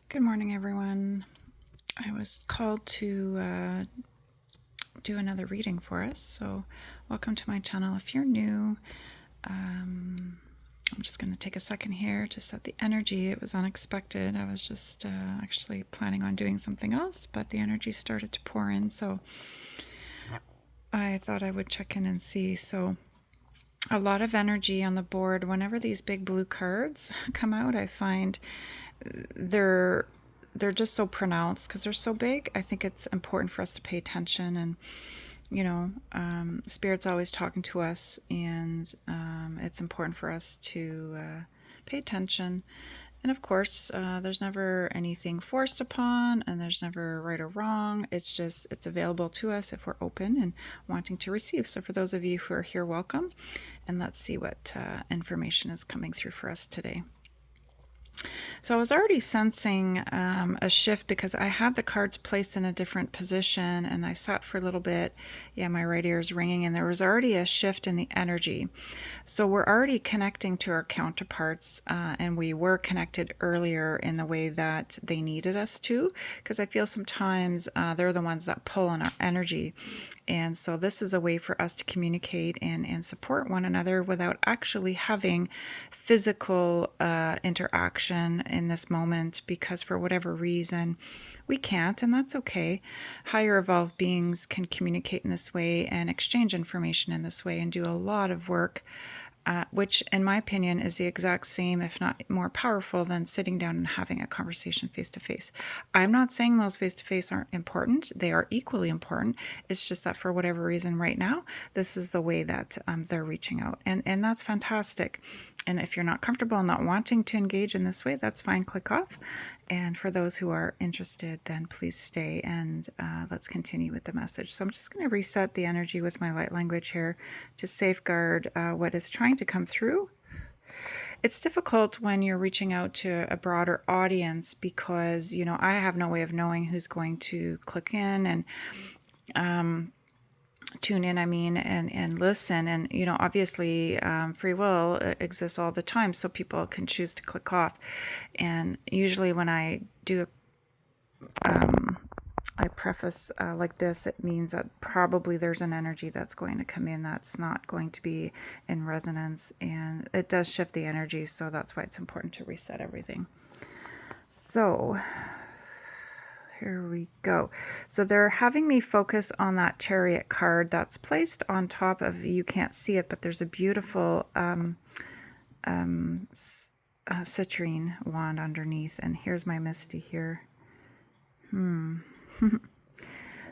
Good morning, everyone. I was called to do another reading for us, so welcome to my channel. If you're new, I'm just going to take a second here to set the energy. It was unexpected. I was just actually planning on doing something else, but the energy started to pour in, so I thought I would check in and see. So a lot of energy on the board. Whenever these big blue cards come out, I find they're they're just so pronounced because they're so big. I think it's important for us to pay attention, and spirit's always talking to us, and it's important for us to pay attention. And of course, there's never anything forced upon, and there's never right or wrong. It's available to us if we're open and wanting to receive. So for those of you who are here, welcome, and let's see what information is coming through for us today. So I was already sensing a shift because I had the cards placed in a different position, and I sat for a little bit. Yeah, my right ear is ringing, and there was already a shift in the energy. So we're already connecting to our counterparts, and we were connected earlier in the way that they needed us to, because I feel sometimes they're the ones that pull on our energy. And so this is a way for us to communicate and support one another without actually having physical interaction in this moment, because for whatever reason we can't, and that's okay. Higher evolved beings can communicate in this way and exchange information in this way and do a lot of work, which in my opinion is the exact same, if not more powerful, than sitting down and having a conversation face to face. I'm not saying those face to face aren't important. They are equally important. It's just that for whatever reason right now, this is the way that they're reaching out. And that's fantastic. And if you're not comfortable and not wanting to engage in this way, that's fine. Click off. And for those who are interested, then please stay and let's continue with the message. So I'm just going to reset the energy with my light language here to safeguard what is trying to come through. It's difficult when you're reaching out to a broader audience because, I have no way of knowing who's going to click in and tune in, and listen. And, obviously free will exists all the time, so people can choose to click off. And usually when I do I preface like this, it means that probably there's an energy that's going to come in that's not going to be in resonance, and it does shift the energy, so that's why it's important to reset everything. So here we go. So they're having me focus on that Chariot card that's placed on top of, you can't see it, but there's a beautiful citrine wand underneath. And here's my Misty here.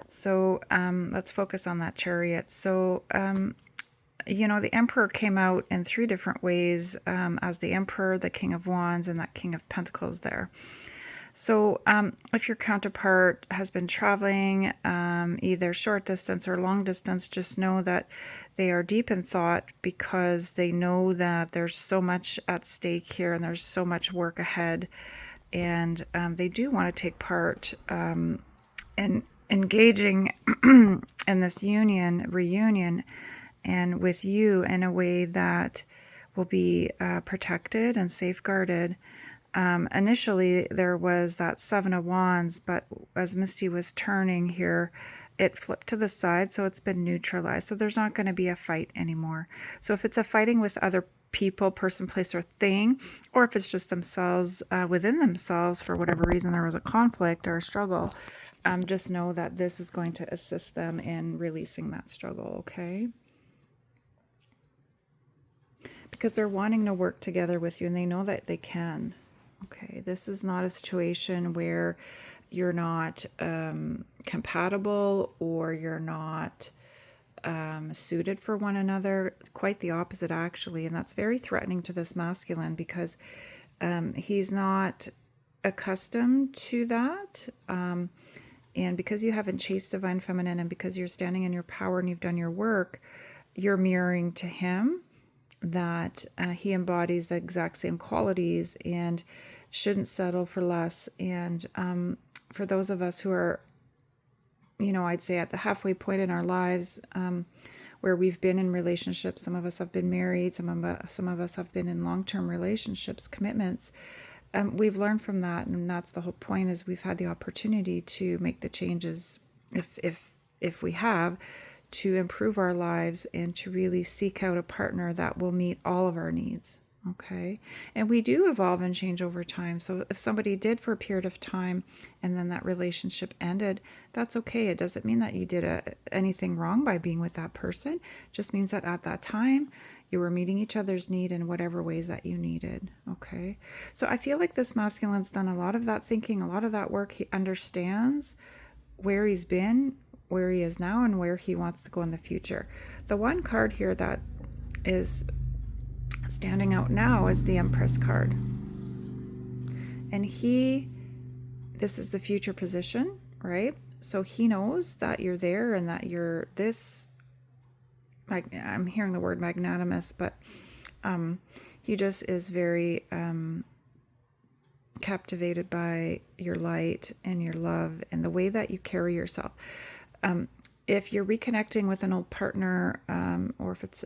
So let's focus on that Chariot. So, the Emperor came out in three different ways, as the Emperor, the King of Wands, and that King of Pentacles there. So if your counterpart has been traveling, either short distance or long distance, just know that they are deep in thought because they know that there's so much at stake here and there's so much work ahead. And they do want to take part in engaging in this reunion, and with you in a way that will be protected and safeguarded. Initially, there was that Seven of Wands, but as Misty was turning here, it flipped to the side, so it's been neutralized. So there's not going to be a fight anymore. So if it's a fighting with other people, person, place, or thing, or if it's just themselves, within themselves, for whatever reason there was a conflict or a struggle, just know that this is going to assist them in releasing that struggle, okay? Because they're wanting to work together with you, and they know that they can. Okay, this is not a situation where you're not compatible or you're not suited for one another. It's quite the opposite, actually, and that's very threatening to this masculine because he's not accustomed to that. And because you haven't chased divine feminine, and because you're standing in your power and you've done your work, you're mirroring to him that he embodies the exact same qualities and shouldn't settle for less. And for those of us who are, I'd say at the halfway point in our lives, where we've been in relationships, some of us have been married, some of us have been in long-term relationships, commitments, we've learned from that, and that's the whole point, is we've had the opportunity to make the changes, if we have, to improve our lives and to really seek out a partner that will meet all of our needs. Okay. And we do evolve and change over time. So if somebody did for a period of time and then that relationship ended, that's okay. It doesn't mean that you did anything wrong by being with that person. It just means that at that time you were meeting each other's need in whatever ways that you needed. Okay. So I feel like this masculine's done a lot of that thinking, a lot of that work. He understands where he's been, where he is now, and where he wants to go in the future. The one card here that is standing out now is the Empress card. And this is the future position, right? So he knows that you're there and that you're this, I'm hearing the word magnanimous, but he just is very captivated by your light and your love and the way that you carry yourself. If you're reconnecting with an old partner, or if it's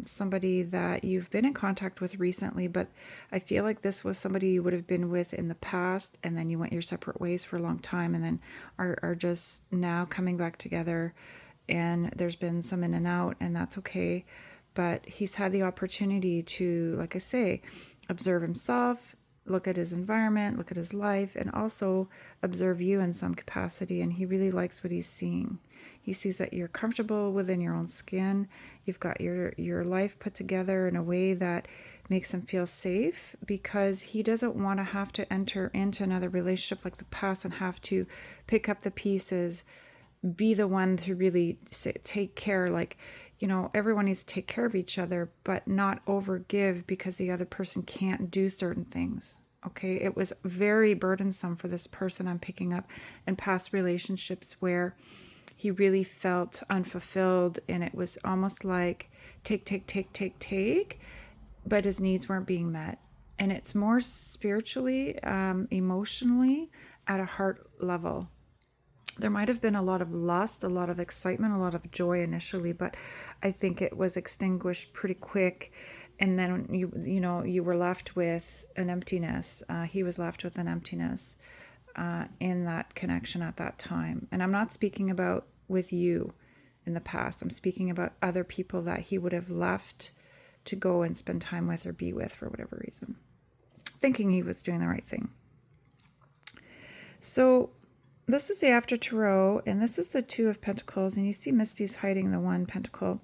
somebody that you've been in contact with recently, but I feel like this was somebody you would have been with in the past, and then you went your separate ways for a long time, and then are just now coming back together, and there's been some in and out, and that's okay. But he's had the opportunity to, like I say, observe himself, look at his environment, look at his life, and also observe you in some capacity, and he really likes what he's seeing. He sees that you're comfortable within your own skin. You've got your life put together in a way that makes him feel safe, because he doesn't want to have to enter into another relationship like the past and have to pick up the pieces, be the one to really take care. Like, everyone needs to take care of each other, but not overgive because the other person can't do certain things. Okay, it was very burdensome for this person I'm picking up in past relationships where he really felt unfulfilled, and it was almost like take, but his needs weren't being met. And it's more spiritually, emotionally, at a heart level. There might have been a lot of lust, a lot of excitement, a lot of joy initially, but I think it was extinguished pretty quick. And then you were left with an emptiness. He was left with an emptiness in that connection at that time. And I'm not speaking about with you in the past. I'm speaking about other people that he would have left to go and spend time with or be with for whatever reason, thinking he was doing the right thing. So this is the After Tarot, and this is the Two of Pentacles, and you see Misty's hiding the one pentacle,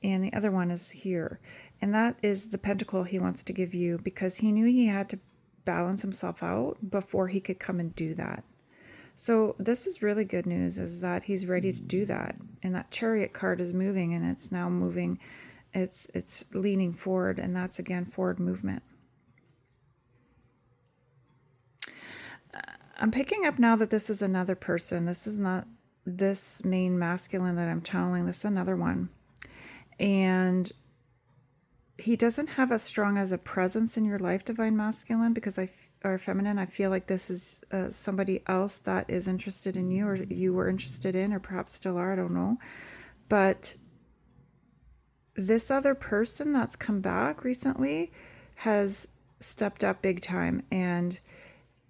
and the other one is here. And that is the pentacle he wants to give you, because he knew he had to balance himself out before he could come and do that. So this is really good news, is that he's ready to do that. And that Chariot card is moving, and it's now moving. It's leaning forward, and that's again forward movement. I'm picking up now that this is another person. This is not this main masculine that I'm channeling. This is another one. And he doesn't have as strong as a presence in your life, Divine Masculine, or Feminine. I feel like this is somebody else that is interested in you, or you were interested in, or perhaps still are, I don't know. But this other person that's come back recently has stepped up big time, and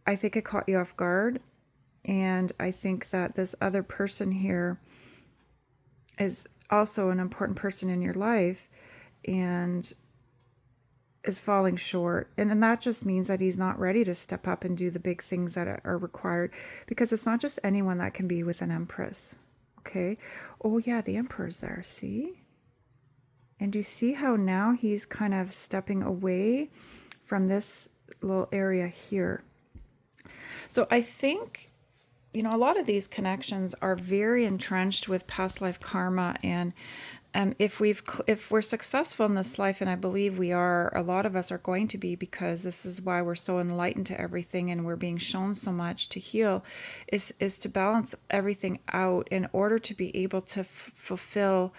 I think it caught you off guard. And I think that this other person here is also an important person in your life and is falling short. And that just means that he's not ready to step up and do the big things that are required, because it's not just anyone that can be with an Empress. Okay. Oh yeah, the Emperor's there. See? And do you see how now he's kind of stepping away from this little area here? So I think, a lot of these connections are very entrenched with past life karma. And if we're successful in this life, and I believe we are, a lot of us are going to be, because this is why we're so enlightened to everything and we're being shown so much to heal, is to balance everything out in order to be able to fulfill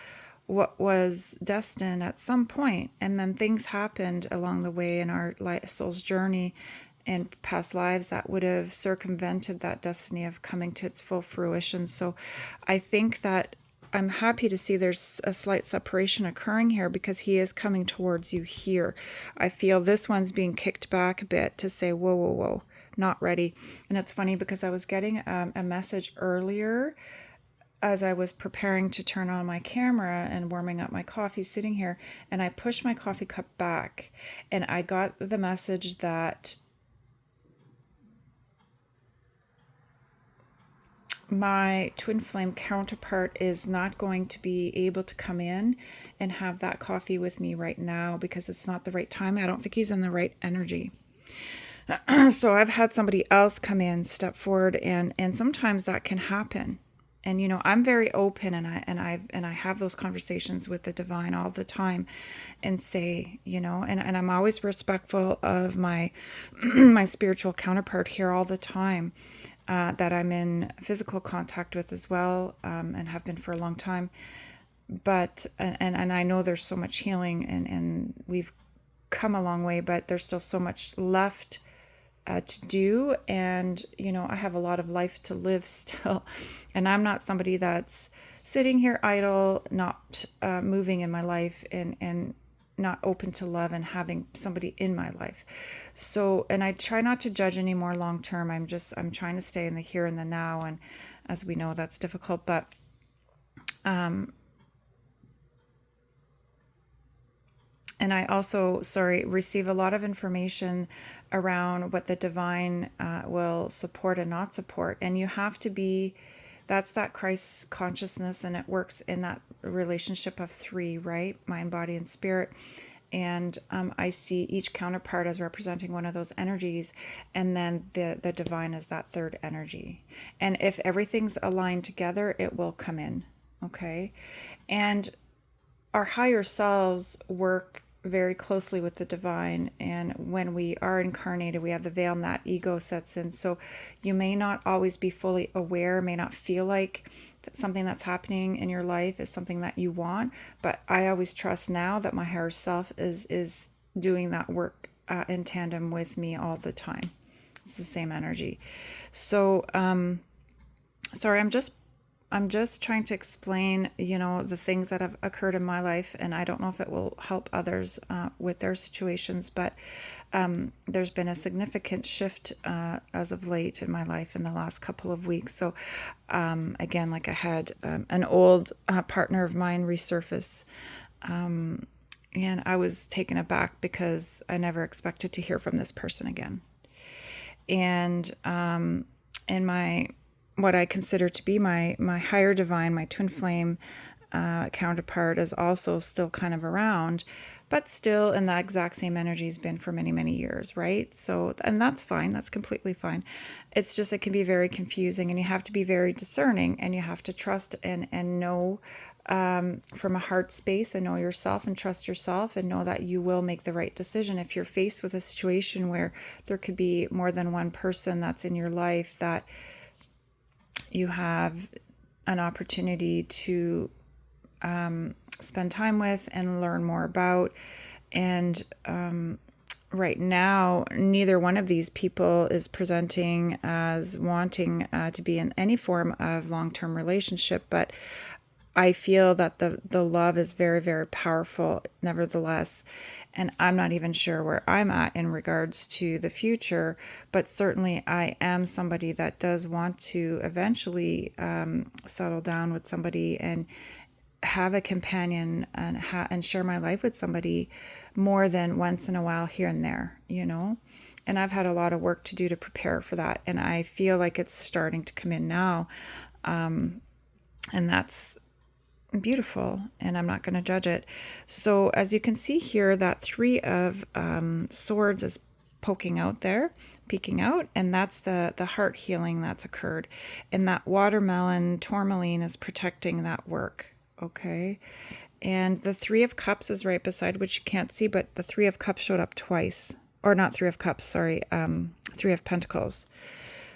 what was destined at some point. And then things happened along the way in our soul's journey and past lives that would have circumvented that destiny of coming to its full fruition. So I think that I'm happy to see there's a slight separation occurring here, because he is coming towards you here. I feel this one's being kicked back a bit to say, whoa, whoa, whoa, not ready. And it's funny because I was getting a message earlier as I was preparing to turn on my camera and warming up my coffee sitting here, and I pushed my coffee cup back, and I got the message that my twin flame counterpart is not going to be able to come in and have that coffee with me right now because it's not the right time. I don't think he's in the right energy. So I've had somebody else come in, step forward, and sometimes that can happen. And I'm very open, and I have those conversations with the divine all the time, and say, and I'm always respectful of my my spiritual counterpart here all the time, that I'm in physical contact with as well, and have been for a long time. But and I know there's so much healing, and we've come a long way, but there's still so much left to do. And I have a lot of life to live still, and I'm not somebody that's sitting here idle, not moving in my life, and not open to love and having somebody in my life. So, and I try not to judge anymore long term. I'm trying to stay in the here and the now, and as we know, that's difficult. But and I also, receive a lot of information around what the divine will support and not support. And you have to be, that's that Christ consciousness, and it works in that relationship of three, right? Mind, body, and spirit. And I see each counterpart as representing one of those energies, and then the divine is that third energy. And if everything's aligned together, it will come in, okay? And our higher selves work very closely with the divine, and when we are incarnated, we have the veil, and that ego sets in. So you may not always be fully aware, may not feel like something that's happening in your life is something that you want, but I always trust now that my higher self is doing that work in tandem with me all the time. It's the same energy. So sorry, I'm just trying to explain, the things that have occurred in my life, and I don't know if it will help others with their situations, but there's been a significant shift as of late in my life in the last couple of weeks. So again, like I had an old partner of mine resurface, and I was taken aback because I never expected to hear from this person again. And in my what I consider to be my higher divine, my twin flame counterpart, is also still kind of around, but still in the exact same energy has been for many, many years, right? So, and that's fine. That's completely fine. It's just, it can be very confusing, and you have to be very discerning, and you have to trust and know from a heart space, and know yourself and trust yourself, and know that you will make the right decision. If you're faced with a situation where there could be more than one person that's in your life that you have an opportunity to spend time with and learn more about. And right now, neither one of these people is presenting as wanting to be in any form of long-term relationship, but I feel that the love is very, very powerful nevertheless. And I'm not even sure where I'm at in regards to the future, but certainly I am somebody that does want to eventually settle down with somebody and have a companion, and share my life with somebody more than once in a while here and there, And I've had a lot of work to do to prepare for that. And I feel like it's starting to come in now. And that's beautiful, and I'm not going to judge it. So as you can see here, that Three of Swords is poking out there, peeking out, and that's the heart healing that's occurred. And that watermelon tourmaline is protecting that work, okay? And the Three of Cups is right beside, which you can't see, but the Three of Cups showed up twice. Or not Three of Cups, sorry, Three of Pentacles.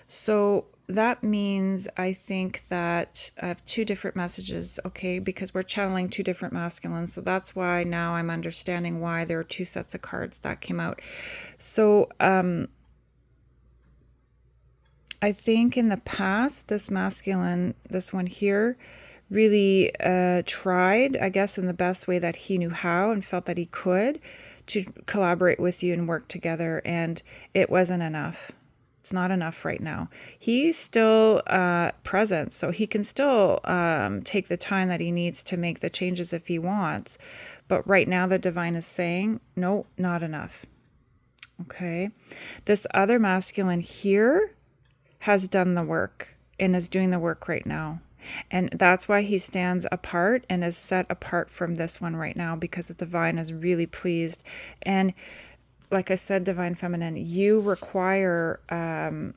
So that means, I think, that I have two different messages, okay, because we're channeling two different masculines. So that's why now I'm understanding why there are two sets of cards that came out. So I think in the past, this masculine, this one here, really tried, I guess, in the best way that he knew how and felt that he could to collaborate with you and work together. And it wasn't enough. It's not enough right now. He's still present, so he can still take the time that he needs to make the changes if he wants. But right now, the divine is saying, no, not enough. Okay. This other masculine here has done the work and is doing the work right now. And that's why he stands apart and is set apart from this one right now, because the divine is really pleased. And like I said, divine feminine, you require an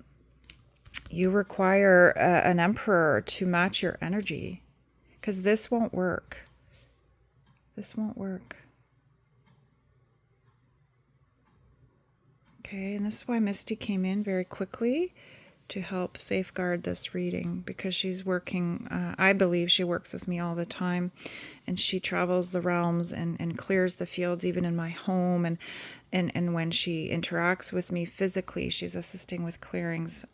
emperor to match your energy, because this won't work. This won't work. Okay, and this is why Misty came in very quickly to help safeguard this reading, because she's working, I believe she works with me all the time, and she travels the realms and clears the fields even in my home, and when she interacts with me physically, she's assisting with clearings.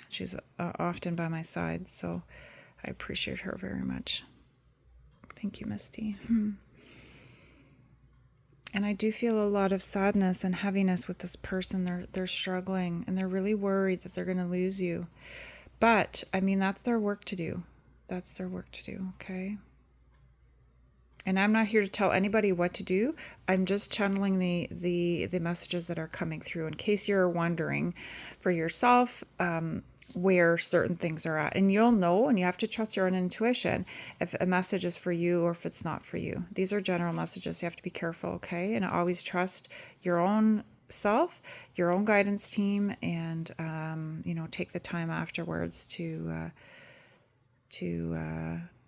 She's often by my side, so I appreciate her very much. Thank you, Misty. And I do feel a lot of sadness and heaviness with this person. They're struggling, and they're really worried that they're going to lose you. But, I mean, that's their work to do. That's their work to do, okay? And I'm not here to tell anybody what to do. I'm just channeling the messages that are coming through, in case you're wondering for yourself where certain things are at. And you'll know, and you have to trust your own intuition if a message is for you or if it's not for you. These are general messages. You have to be careful, okay? And always trust your own self, your own guidance team, and take the time afterwards to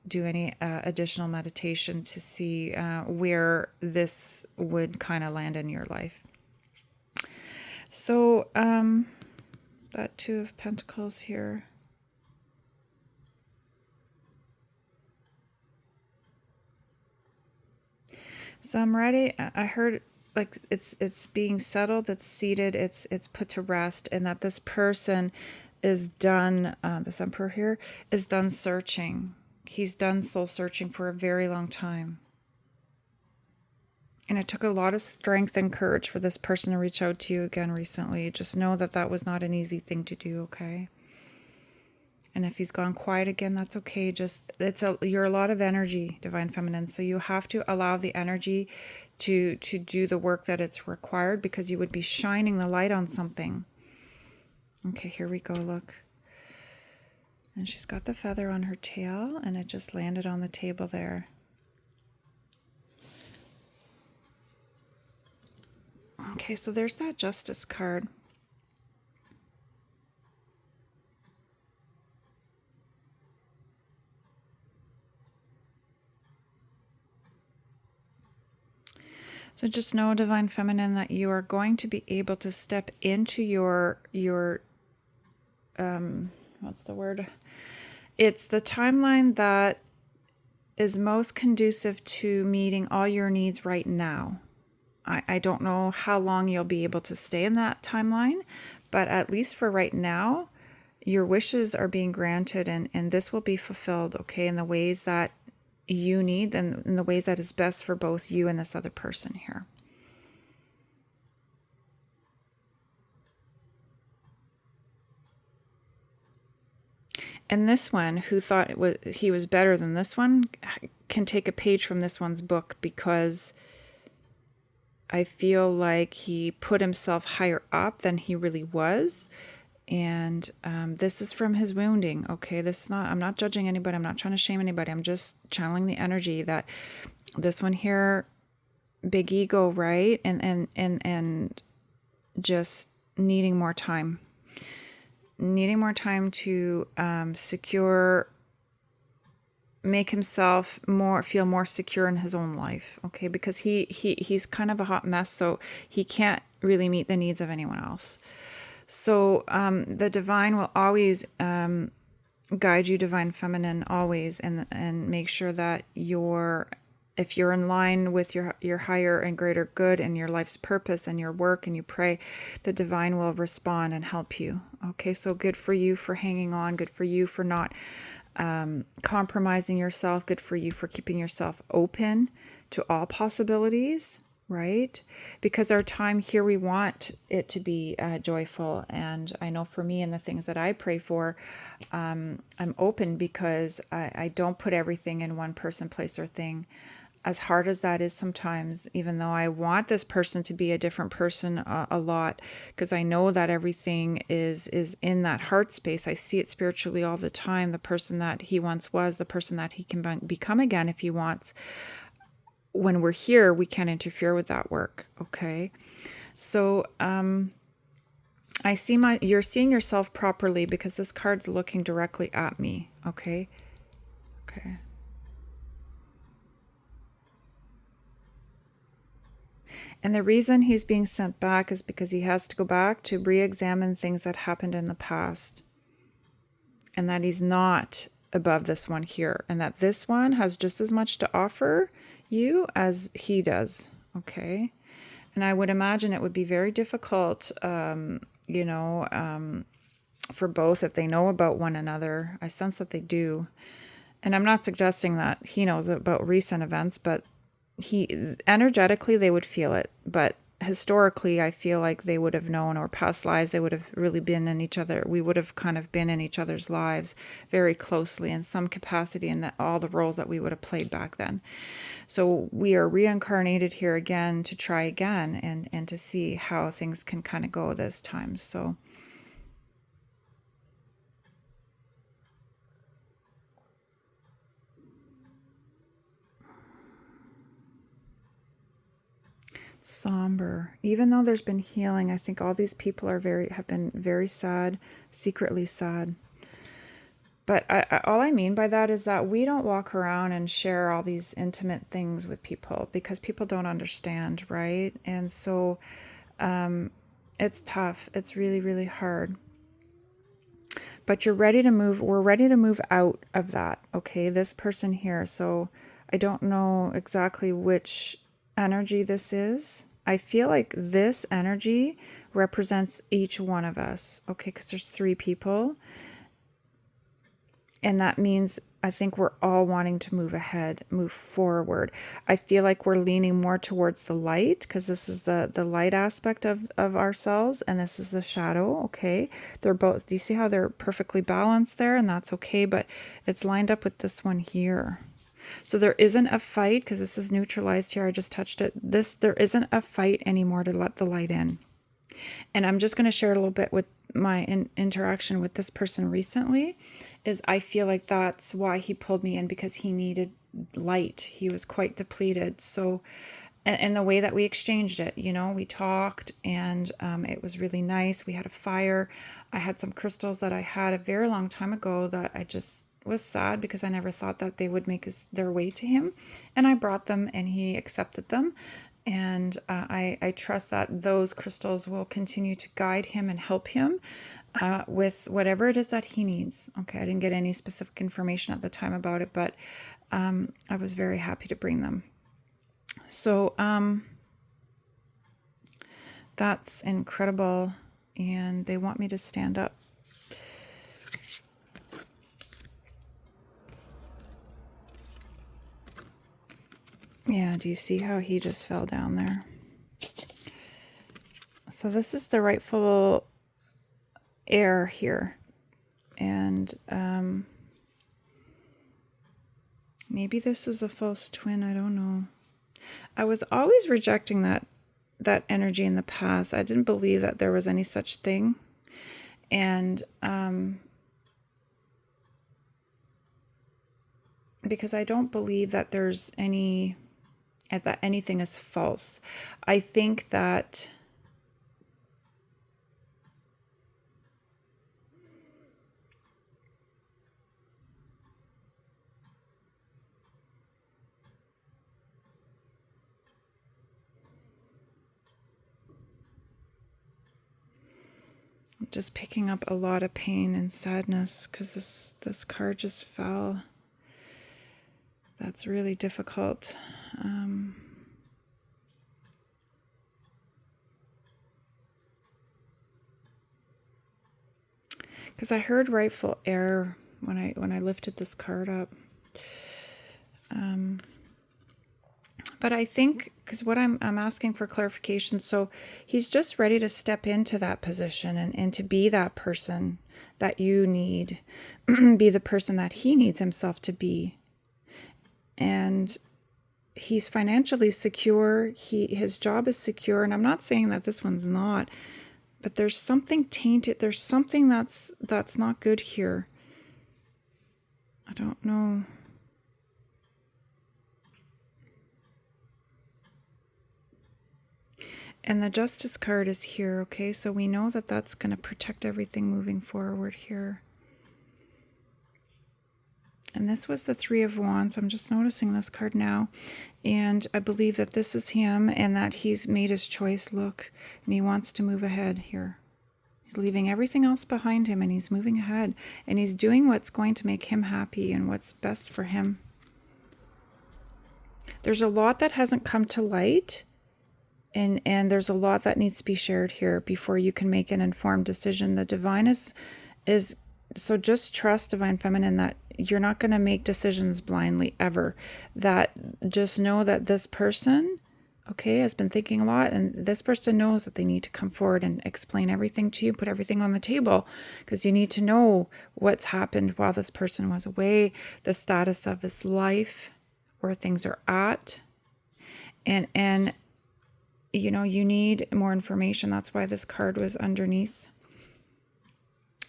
do any additional meditation to see where this would kind of land in your life. So that Two of Pentacles here. So I'm ready. I heard like it's being settled, it's seated, it's put to rest, and that this person is done, this Emperor here, is done searching. He's done soul searching for a very long time. And it took a lot of strength and courage for this person to reach out to you again recently. Just know that that was not an easy thing to do, okay? And if he's gone quiet again, that's okay. You're a lot of energy, divine feminine. So you have to allow the energy to do the work that it's required, because you would be shining the light on something. Okay, here we go, look. And she's got the feather on her tail, and it just landed on the table there. Okay, so there's that Justice card. So just know, divine feminine, that you are going to be able to step into your what's the word? It's the timeline that is most conducive to meeting all your needs right now. I don't know how long you'll be able to stay in that timeline, but at least for right now, your wishes are being granted, and this will be fulfilled, okay, in the ways that you need and in the ways that is best for both you and this other person here. And this one, who thought he was better than this one, can take a page from this one's book, because I feel like he put himself higher up than he really was. And this is from his wounding, okay? I'm not judging anybody. I'm not trying to shame anybody. I'm just channeling the energy that this one here, big ego, right? And just needing more time. Needing more time to make himself feel more secure in his own life, okay? Because he's kind of a hot mess, so he can't really meet the needs of anyone else. So the divine will always guide you, divine feminine, always, and make sure that if you're in line with your higher and greater good and your life's purpose and your work, and you pray, the divine will respond and help you. Okay, so good for you for hanging on. Good for you for not compromising yourself. Good for you for keeping yourself open to all possibilities, right? Because our time here, we want it to be joyful. And I know for me and the things that I pray for, I'm open because I don't put everything in one person, place, or thing. As hard as that is sometimes, even though I want this person to be a different person a lot, because I know that everything is in that heart space. I see it spiritually all the time. The person that he once was, the person that he can become again if he wants. When we're here, we can't interfere with that work. Okay. So, I see you're seeing yourself properly because this card's looking directly at me. Okay. Okay. And the reason he's being sent back is because he has to go back to re-examine things that happened in the past. And that he's not above this one here. And that this one has just as much to offer you as he does. Okay. And I would imagine it would be very difficult, for both if they know about one another. I sense that they do. And I'm not suggesting that he knows about recent events, but energetically they would feel it. But historically, I feel like they would have known, or past lives, they would have really been in each other. We would have kind of been in each other's lives very closely in some capacity, and that all the roles that we would have played back then. So we are reincarnated here again to try again and to see how things can kind of go this time. So somber. Even though there's been healing, I think all these people have been very sad, secretly sad. But all I mean by that is that we don't walk around and share all these intimate things with people because people don't understand, right? And so it's tough. It's really, really hard. But you're ready to move. We're ready to move out of that, okay? This person here. So I don't know exactly which energy this is. I feel like this energy represents each one of us, okay? Because there's 3 people. And that means I think we're all wanting to move ahead, move forward. I feel like we're leaning more towards the light because this is the light aspect of ourselves, and this is the shadow, okay? They're both, do you see how they're perfectly balanced there? And that's okay, but it's lined up with this one here. So there isn't a fight because this is neutralized here. I just touched it. There isn't a fight anymore to let the light in. And I'm just going to share a little bit with my interaction with this person recently. Is I feel like that's why he pulled me in, because he needed light. He was quite depleted. So, and the way that we exchanged it, we talked, and it was really nice. We had a fire. I had some crystals that I had a very long time ago that I just was sad because I never thought that they would make their way to him. And I brought them and he accepted them. And I trust that those crystals will continue to guide him and help him with whatever it is that he needs. Okay, I didn't get any specific information at the time about it, but I was very happy to bring them. So that's incredible. And they want me to stand up. Yeah, do you see how he just fell down there? So this is the rightful heir here. And maybe this is a false twin. I don't know. I was always rejecting that energy in the past. I didn't believe that there was any such thing. And because I don't believe that there's that anything is false. I think that I'm just picking up a lot of pain and sadness because this card just fell. That's really difficult. Because I heard rightful heir when I lifted this card up. But I think, because what I'm asking for clarification, so he's just ready to step into that position and to be that person that you need, be the person that he needs himself to be. And he's financially secure. His job is secure. And I'm not saying that this one's not, but there's something tainted. There's something that's not good here. I don't know. And the Justice card is here, okay? So we know that that's going to protect everything moving forward here. And this was the Three of Wands. I'm just noticing this card now. And I believe that this is him and that he's made his choice, look. And he wants to move ahead here. He's leaving everything else behind him and he's moving ahead. And he's doing what's going to make him happy and what's best for him. There's a lot that hasn't come to light. And there's a lot that needs to be shared here before you can make an informed decision. The divine is so just trust Divine Feminine that you're not going to make decisions blindly ever. That just know that this person, okay, has been thinking a lot, and this person knows that they need to come forward and explain everything to you, put everything on the table, because you need to know what's happened while this person was away, the status of his life, where things are at, and you know, you need more information. That's why this card was underneath.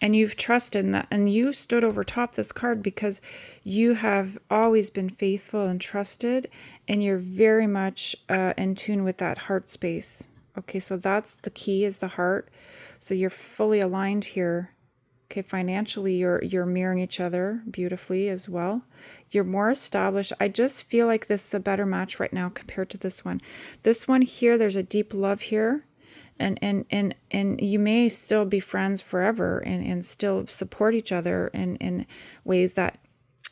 And you've trusted in that, and you stood over top this card because you have always been faithful and trusted, and you're very much in tune with that heart space. Okay, so that's the key, is the heart. So you're fully aligned here. Okay, financially, you're mirroring each other beautifully as well. You're more established. I just feel like this is a better match right now compared to this one. This one here, there's a deep love here. And you may still be friends forever and still support each other in ways that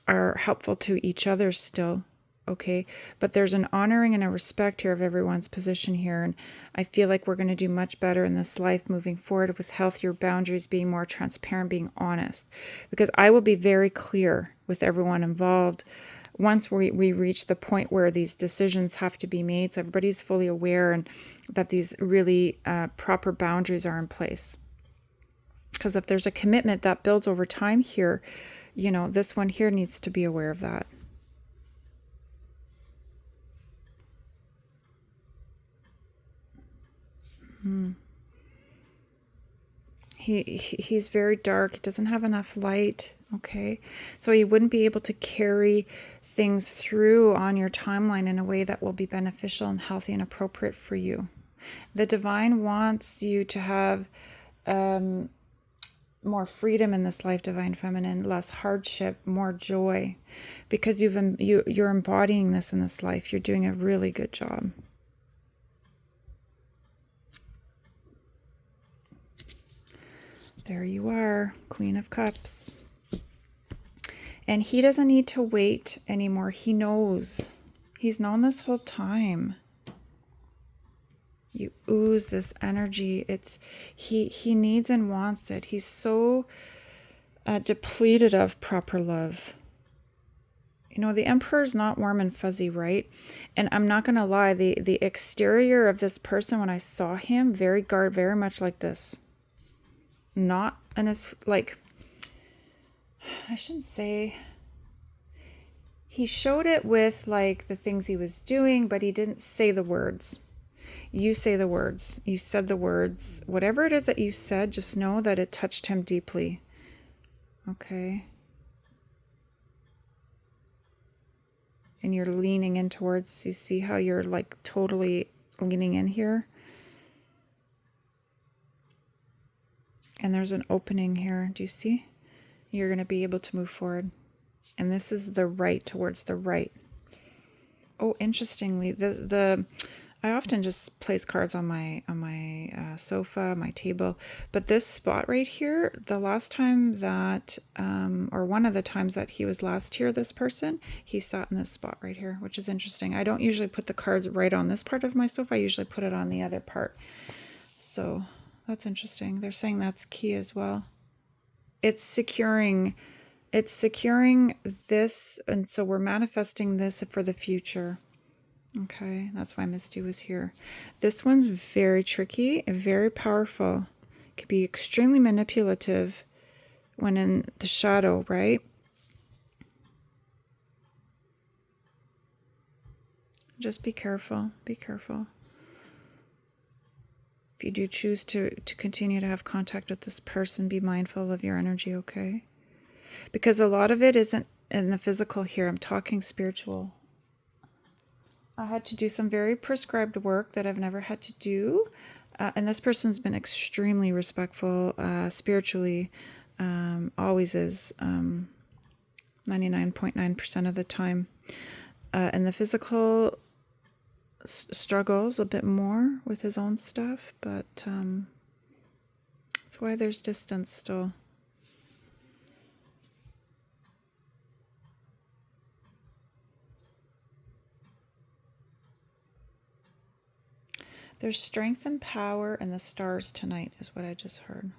are helpful to each other still. Okay, but there's an honoring and a respect here of everyone's position here, and I feel like we're going to do much better in this life moving forward with healthier boundaries, being more transparent, being honest, because I will be very clear with everyone involved once we reach the point where these decisions have to be made, so everybody's fully aware and that these really proper boundaries are in place. Because if there's a commitment that builds over time here, you know, this one here needs to be aware of that. He's very dark. He doesn't have enough light. Okay, so he wouldn't be able to carry things through on your timeline in a way that will be beneficial and healthy and appropriate for you. The divine wants you to have more freedom in this life, Divine Feminine, less hardship, more joy, because you're embodying this in this life. You're doing a really good job. There you are, Queen of Cups. And he doesn't need to wait anymore. He knows. He's known this whole time. You ooze this energy. He needs and wants it. He's so depleted of proper love. You know, the Emperor's not warm and fuzzy, right? And I'm not going to lie, the exterior of this person, when I saw him, very much like this. Not in his, like, I shouldn't say, he showed it with like the things he was doing, but he didn't say the words. You say the words. You said the words. Whatever it is that you said, just know that it touched him deeply. Okay. And you're leaning in towards, you see how you're like totally leaning in here? And there's an opening here. Do you see? You're going to be able to move forward. And this is the right, towards the right. Oh, interestingly, I often just place cards on my sofa, my table. But this spot right here, the last time that, or one of the times that he was last here, this person, he sat in this spot right here, which is interesting. I don't usually put the cards right on this part of my sofa. I usually put it on the other part. So that's interesting. They're saying that's key as well. It's securing It's securing this, and so we're manifesting this for the future. Okay, that's why Misty was here. This one's very tricky and very powerful. It could be extremely manipulative when in the shadow, right? Just be careful. Be careful. If you do choose to continue to have contact with this person, be mindful of your energy, okay? Because a lot of it isn't in the physical here. I'm talking spiritual. I had to do some very prescribed work that I've never had to do. And this person's been extremely respectful spiritually, always is 99.9% of the time. And the physical struggles a bit more with his own stuff, but that's why there's distance still. There's strength and power in the stars tonight, is what I just heard.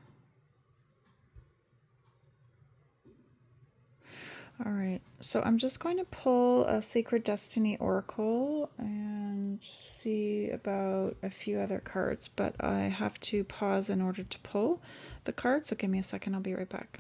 All right, so I'm just going to pull a Sacred Destiny Oracle and see about a few other cards, but I have to pause in order to pull the cards, so give me a second, I'll be right back.